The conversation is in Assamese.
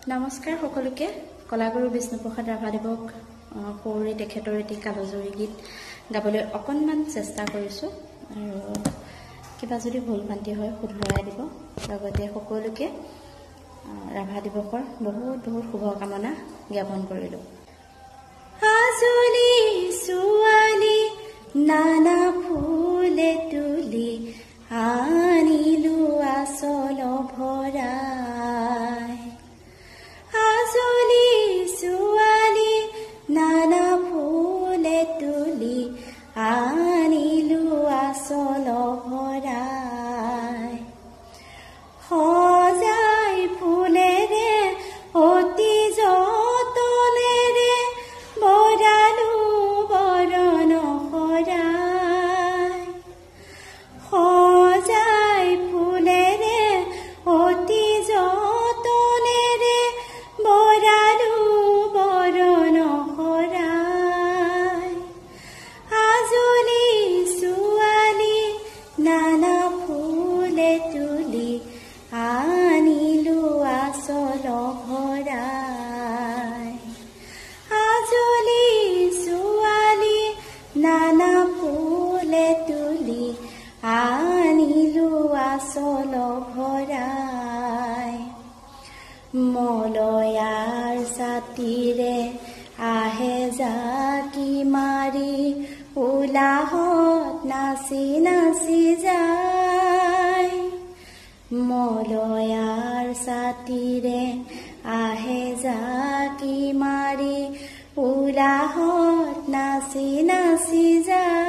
নমস্কাৰ সকলোকে কলাগুৰু বিষ্ণুপ্ৰসাদ ৰাভাদেৱক কৌৰি তেখেতৰ এটি কালজয়ী গীত গাবলৈ অকণমান চেষ্টা কৰিছোঁ আৰু কিবা যদি ভুল ভ্ৰান্তি হয় শুধৰাই দিব লগতে সকলোকে ৰাভা দিৱসৰ বহুত বহুত শুভকামনা জ্ঞাপন কৰিলোঁ আজলি সুৱালি নানা ফুলে তুলি আনিলো আচল ভৰাই আজলি সুৱালি নানা ফুলে তুলি আনিলো আচল ভৰাই সজাই ফুলেৰে অতি যতনেৰে বৰালো বৰণ সৰাই সজাই ফুলেৰে অতি যতনেৰে বৰালো বৰণ সৰাই আজলি সুৱালি নানা ফুলে তুলি আনিলো আচল ভৰাই আজলি সুৱালি নানা ফুলে তুলি আনিলো আচল ভৰাই মলয়াৰ ছাতিৰে আহে জাকি মাৰি উলাহত নাচি নাচি যায় মলয়াৰ ছাতিৰে আহে জাকি মাৰি উলাহত নাচি নাচি যায়